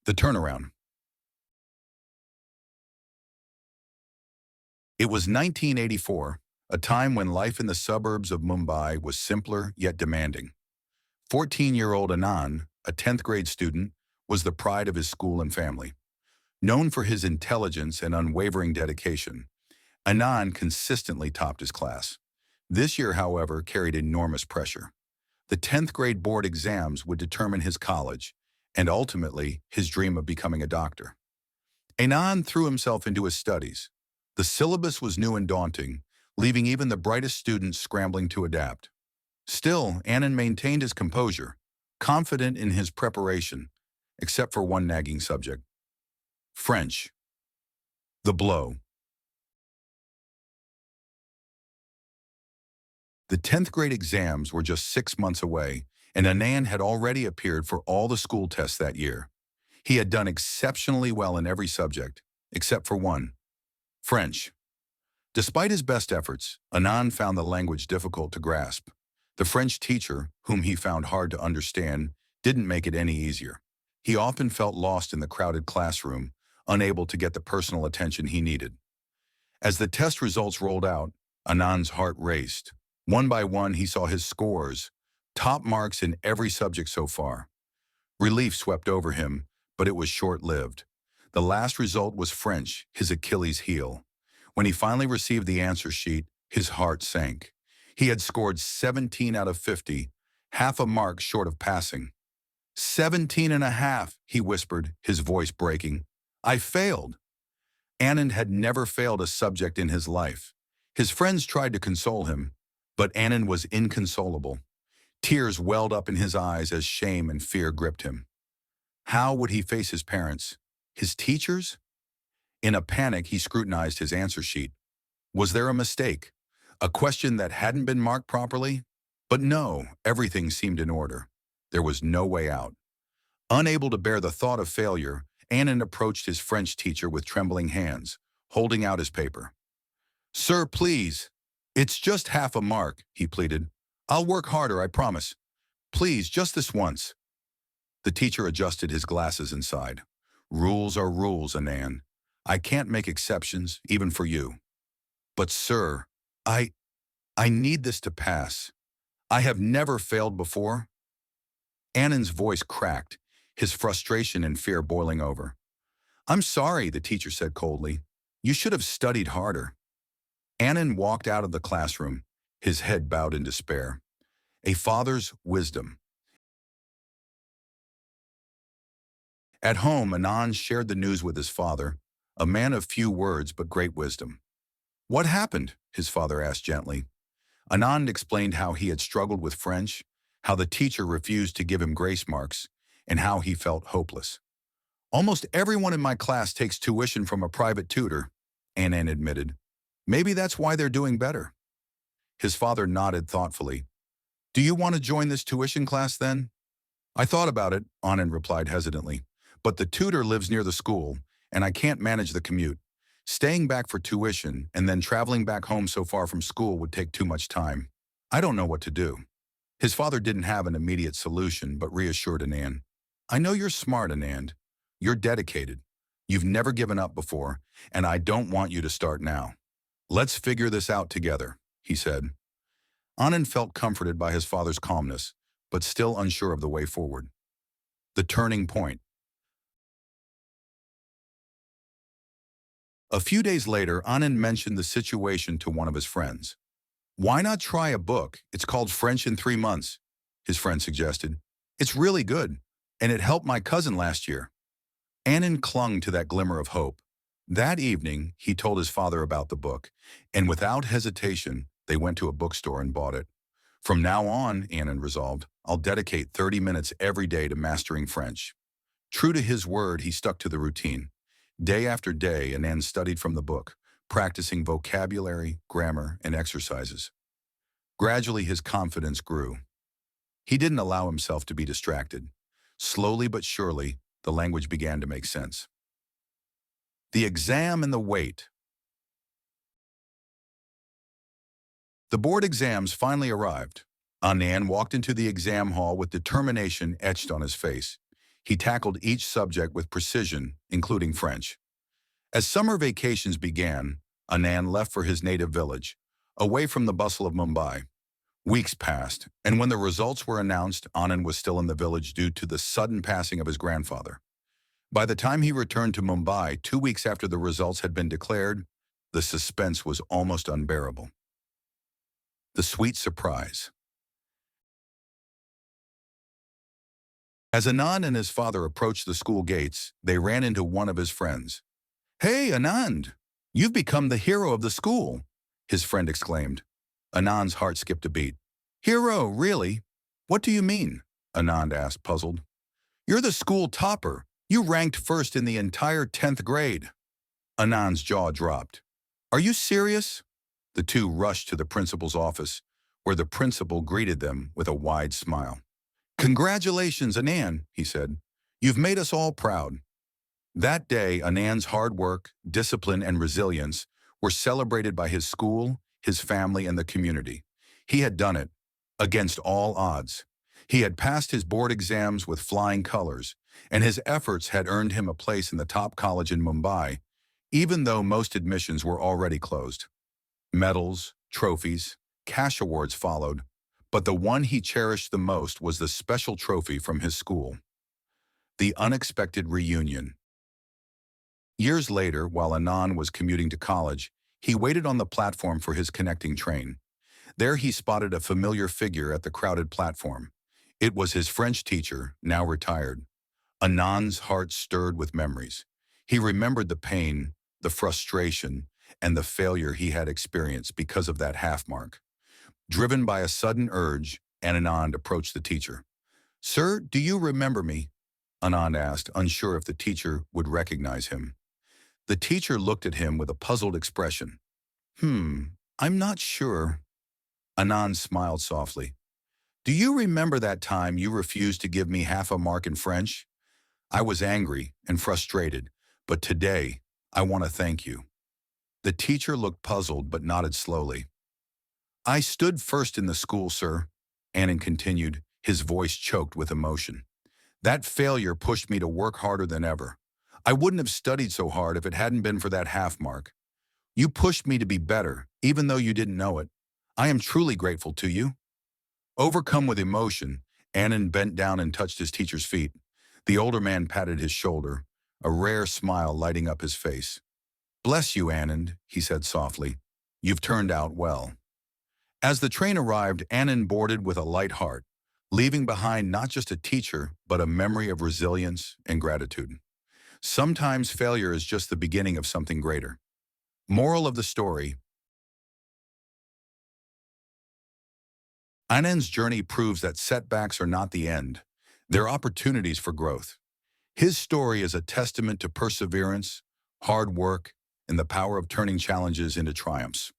The turnaround. It was 1984, a time when life in the suburbs of Mumbai was simpler yet demanding. 14-year-old Anand, a 10th grade student, was the pride of his school and family. Known for his intelligence and unwavering dedication, Anand consistently topped his class. This year, however, carried enormous pressure. The 10th grade board exams would determine his college and ultimately his dream of becoming a doctor. Anand threw himself into his studies. The syllabus was new and daunting, leaving even the brightest students scrambling to adapt. Still, Anand maintained his composure, confident in his preparation, except for one nagging subject: French. The blow. The 10th grade exams were just 6 months away, and Anand had already appeared for all the school tests that year. He had done exceptionally well in every subject, except for one: French. Despite his best efforts, Anand found the language difficult to grasp. The French teacher, whom he found hard to understand, didn't make it any easier. He often felt lost in the crowded classroom, unable to get the personal attention he needed. As the test results rolled out, Anand's heart raced. One by one, he saw his scores, top marks in every subject so far. Relief swept over him, but it was short-lived. The last result was French, his Achilles heel. When he finally received the answer sheet, his heart sank. He had scored 17 out of 50, half a mark short of passing. 17 and a half, he whispered, his voice breaking. I failed. Anand had never failed a subject in his life. His friends tried to console him, but Anand was inconsolable. Tears welled up in his eyes as shame and fear gripped him. How would he face his parents? His teachers? In a panic, he scrutinized his answer sheet. Was there a mistake? A question that hadn't been marked properly? But no, everything seemed in order. There was no way out. Unable to bear the thought of failure, Anand approached his French teacher with trembling hands, holding out his paper. Sir, please. It's just half a mark, he pleaded. I'll work harder, I promise. Please, just this once. The teacher adjusted his glasses and sighed. Rules are rules, Anand. I can't make exceptions, even for you. But sir, I need this to pass. I have never failed before. Anand's voice cracked, his frustration and fear boiling over. I'm sorry, the teacher said coldly. You should have studied harder. Anand walked out of the classroom, his head bowed in despair. A father's wisdom. At home, Anand shared the news with his father, a man of few words but great wisdom. What happened? His father asked gently. Anand explained how he had struggled with French, how the teacher refused to give him grace marks, and how he felt hopeless. Almost everyone in my class takes tuition from a private tutor, Anand admitted. Maybe that's why they're doing better. His father nodded thoughtfully. Do you want to join this tuition class then? I thought about it, Anand replied hesitantly, but the tutor lives near the school, and I can't manage the commute. Staying back for tuition and then traveling back home so far from school would take too much time. I don't know what to do. His father didn't have an immediate solution, but reassured Anand. I know you're smart, Anand. You're dedicated. You've never given up before, and I don't want you to start now. Let's figure this out together, he said. Anand felt comforted by his father's calmness, but still unsure of the way forward. The turning point. A few days later, Anand mentioned the situation to one of his friends. Why not try a book? It's called French in 3 months, his friend suggested. It's really good, and it helped my cousin last year. Anand clung to that glimmer of hope. That evening, he told his father about the book, and without hesitation, they went to a bookstore and bought it. From now on, Anand resolved, I'll dedicate 30 minutes every day to mastering French. True to his word, he stuck to the routine. Day after day, Anand studied from the book, practicing vocabulary, grammar, and exercises. Gradually, his confidence grew. He didn't allow himself to be distracted. Slowly but surely, the language began to make sense. The exam and the wait. The board exams finally arrived. Anand walked into the exam hall with determination etched on his face. He tackled each subject with precision, including French. As summer vacations began, Anand left for his native village, away from the bustle of Mumbai. Weeks passed, and when the results were announced, Anand was still in the village due to the sudden passing of his grandfather. By the time he returned to Mumbai 2 weeks after the results had been declared, the suspense was almost unbearable. The sweet surprise. As Anand and his father approached the school gates, they ran into one of his friends. "Hey, Anand! You've become the hero of the school," his friend exclaimed. Anand's heart skipped a beat. "Hero, really? What do you mean?" Anand asked, puzzled. "You're the school topper. You ranked first in the entire 10th grade." Anand's jaw dropped. "Are you serious?" The two rushed to the principal's office, where the principal greeted them with a wide smile. "Congratulations, Anand," he said. "You've made us all proud." That day, Anand's hard work, discipline, and resilience were celebrated by his school, his family, and the community. He had done it, against all odds. He had passed his board exams with flying colors, and his efforts had earned him a place in the top college in Mumbai, even though most admissions were already closed. Medals, trophies, cash awards followed, but the one he cherished the most was the special trophy from his school. The unexpected reunion. Years later, while Anand was commuting to college, he waited on the platform for his connecting train. There he spotted a familiar figure at the crowded platform. It was his French teacher, now retired. Anand's heart stirred with memories. He remembered the pain, the frustration, and the failure he had experienced because of that half mark. Driven by a sudden urge, Anand approached the teacher. "Sir, do you remember me?" Anand asked, unsure if the teacher would recognize him. The teacher looked at him with a puzzled expression. I'm not sure." Anand smiled softly. "Do you remember that time you refused to give me half a mark in French? I was angry and frustrated, but today, I want to thank you." The teacher looked puzzled but nodded slowly. "I stood first in the school, sir," Anand continued, his voice choked with emotion. "That failure pushed me to work harder than ever. I wouldn't have studied so hard if it hadn't been for that half mark. You pushed me to be better, even though you didn't know it. I am truly grateful to you." Overcome with emotion, Anand bent down and touched his teacher's feet. The older man patted his shoulder, a rare smile lighting up his face. "Bless you, Anand," he said softly. "You've turned out well." As the train arrived, Anand boarded with a light heart, leaving behind not just a teacher, but a memory of resilience and gratitude. Sometimes failure is just the beginning of something greater. Moral of the story: Anand's journey proves that setbacks are not the end. They're opportunities for growth. His story is a testament to perseverance, hard work, and the power of turning challenges into triumphs.